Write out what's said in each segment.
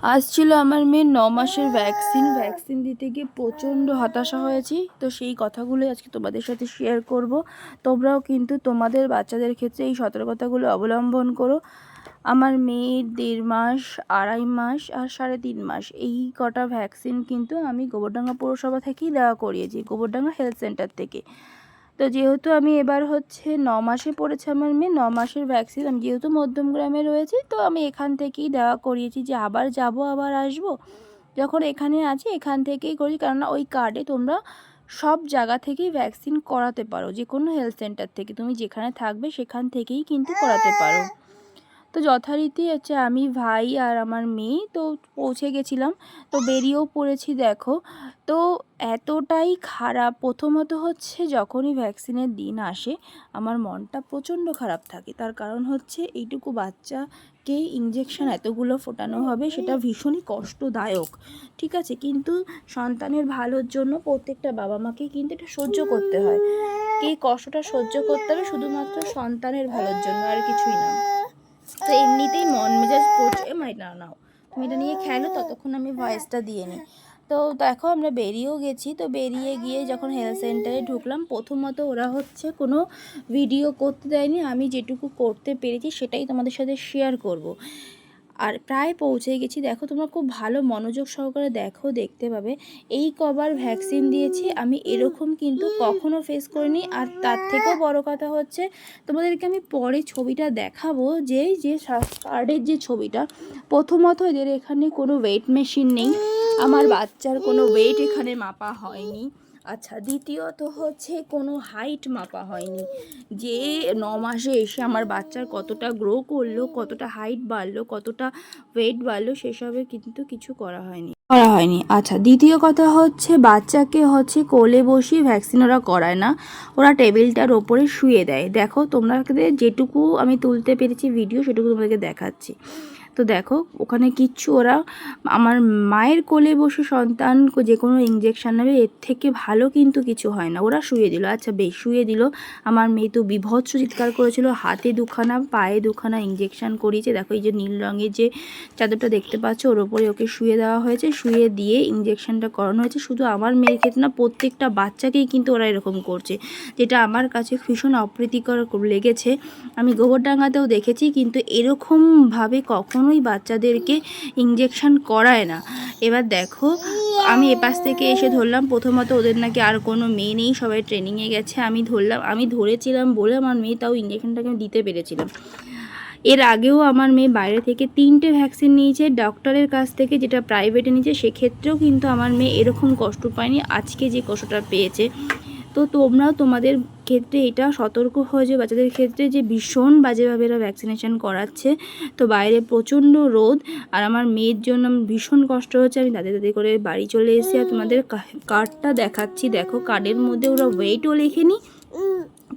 আসছিল আমার মেয়ের 9 মাসের ভ্যাকসিন দিতে গিয়ে প্রচণ্ড হতাশা হয়েছি। তো সেই কথাগুলোই আজকে তোমাদের সাথে শেয়ার করব। তোমরাও কিন্তু তোমাদের বাচ্চাদের ক্ষেত্রে এই সতর্কতাগুলো অবলম্বন করো। আমার মেয়ের 1.5 মাস, 2.5 মাস আর 3.5 মাস এই কটা ভ্যাকসিন কিন্তু আমি গোবরডাঙ্গা পৌরসভা থেকেই দেওয়া করিয়েছি, গোবরডাঙ্গা হেলথ সেন্টার থেকে। তো যেহেতু আমি এবার 9 মাসে পড়েছে আমার মেয়ে, 9 মাসের ভ্যাকসিন আমি যেহেতু মধ্যমগ্রামে রয়েছি, তো আমি এখান থেকেই দেওয়া করিয়েছি। যে আবার যাব আবার আসবো, যখন এখানে আছি এখান থেকেই করি। কেননা ওই কার্ডে তোমরা সব জায়গা থেকেই ভ্যাকসিন করাতে পারো, যে কোনো হেলথ সেন্টার থেকে তুমি যেখানে থাকবে সেখান থেকেই কিন্তু করাতে পারো। তো যথারীতি আমি, ভাই আর আমার মেয়ে তো পৌঁছে গেছিলাম, তো বেরিয়েও পড়েছি। দেখো তো এতটাই খারাপ, প্রথমত যখনই ভ্যাকসিনের দিন আসে আমার মনটা প্রচণ্ড খারাপ থাকে। তার কারণ এইটুকু বাচ্চাকে ইঞ্জেকশন এতগুলো ফোটানো হবে, সেটা ভীষণই কষ্টদায়ক, ঠিক আছে। কিন্তু সন্তানের ভালোর জন্য প্রত্যেকটা বাবা মাকে কিন্তু এটা সহ্য করতে হয়। এই কষ্টটা সহ্য করতে হবে শুধুমাত্র সন্তানের ভালোর জন্য, আর কিছুই না। তো এমনিতেই মন মেজাজ পড়ছে, নাও তুমি এটা নিয়ে খেলো, ততক্ষণ আমি ভয়েসটা দিয়ে নিই। তো দেখো আমরা বেরিয়েও গেছি। তো বেরিয়ে গিয়ে যখন হেলথ সেন্টারে ঢুকলাম, প্রথমত ওরা কোনো ভিডিও করতে দেয়নি। আমি যেটুকু করতে পেরেছি সেটাই তোমাদের সাথে শেয়ার করব। আর প্রায় পৌঁছে গেছি। দেখো তোমরা খুব ভালো মনোযোগ সহকারে দেখতে পাবে এই কবার ভ্যাকসিন দিয়েছি আমি, এরকম কিন্তু কখনো ফেস করিনি। আর তার থেকেও বড় কথা তোমাদেরকে আমি পরে ছবিটা দেখাবো, যে কার্ডের যে ছবিটা। প্রথমত এদের এখানে কোনো ওয়েট মেশিন নেই, আমার বাচ্চার কোনো ওয়েট এখানে মাপা হয়নি। আচ্ছা, দ্বিতীয়ত কোনো হাইট মাপা হয়নি, যে 9 মাসে এসে আমার বাচ্চার কতটা গ্রো করলো, কতটা হাইট বাড়লো, কতটা ওয়েট বাড়লো, সেসবে কিন্তু কিছু করা হয়নি। আচ্ছা, দ্বিতীয় কথা বাচ্চাকে কোলে বসিয়ে ভ্যাকসিন ওরা করায় না, ওরা টেবিলটার ওপরে শুয়ে দেয়। দেখো তোমরা যেটুকু আমি তুলতে পেরেছি ভিডিও, সেটুকু তোমাদেরকে দেখাচ্ছি। তো দেখো ওখানে কিচ্ছু, ওরা আমার মায়ের কোলে বসে সন্তান যে কোনো ইঞ্জেকশান নেবে, এর থেকে ভালো কিন্তু কিছু হয় না। ওরা শুয়ে দিল, আচ্ছা বেশ শুয়ে দিল। আমার মেয়ে তো বিভৎস চিৎকার করেছিল, হাতে 2খানা পায়ে 2খানা ইঞ্জেকশান করিয়েছে। দেখো এই যে নীল রঙের যে চাদরটা দেখতে পাচ্ছ, ওর ওপরে ওকে শুয়ে দেওয়া হয়েছে, শুয়ে দিয়ে ইঞ্জেকশানটা করানো হয়েছে। শুধু আমার মেয়ের ক্ষেত্রে না, প্রত্যেকটা বাচ্চাকেই কিন্তু ওরা এরকম করছে, যেটা আমার কাছে ভীষণ অপ্রীতিকর লেগেছে। আমি গোবরডাঙ্গাতেও দেখেছি, কিন্তু এরকমভাবে কখনোই বাচ্চাদেরকে ইঞ্জেকশান করায় না। এবার দেখো আমি এপাশ থেকে এসে ধরলাম, প্রথমত ওদের নাকি আর কোনো মেয়ে নেই, সবাই ট্রেনিংয়ে গেছে। আমি ধরেছিলাম বলে আমার মেয়ে তাও ইঞ্জেকশনটাকে আমি দিতে পেরেছিলাম। এর আগেও আমার মেয়ে বাইরে থেকে 3টে ভ্যাকসিন নিয়েছে ডক্টরের কাছ থেকে, যেটা প্রাইভেটে নিয়েছে, সেক্ষেত্রেও কিন্তু আমার মেয়ে এরকম কষ্ট পায়নি আজকে যে কষ্টটা পেয়েছে। তো তোমরাও তোমাদের ক্ষেত্রে এটা সতর্ক হয়ে যাও, বাচ্চাদের ক্ষেত্রে যে ভীষণ বাজেভাবে এরা ভ্যাকসিনেশন করাচ্ছে। তো বাইরে প্রচণ্ড রোদ, আর আমার মেয়ের জন্য ভীষণ কষ্ট হচ্ছে। আমি তাদের করে বাড়ি চলে এসেছি। আর তোমাদের কার্ডটা দেখাচ্ছি, দেখো কার্ডের মধ্যে ওরা ওয়েটও লেখেনি,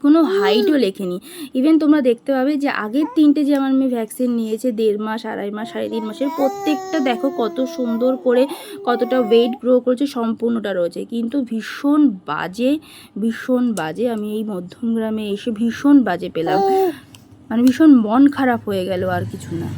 কোনো হাইটও লেখেনি। ইভেন তোমরা দেখতে পাবে যে আগের 3টে যে আমার মেয়ে ভ্যাকসিন নিয়েছে, 1.5 মাস, 2.5 মাস, 3.5 মাসের, প্রত্যেকটা দেখো কত সুন্দর করে কতটা ওয়েট গ্রো করেছে, সম্পূর্ণটা রয়েছে। কিন্তু ভীষণ বাজে আমি এই মধ্যমগ্রামে এসে ভীষণ বাজে পেলাম, ভীষণ মন খারাপ হয়ে গেল, আর কিছু না।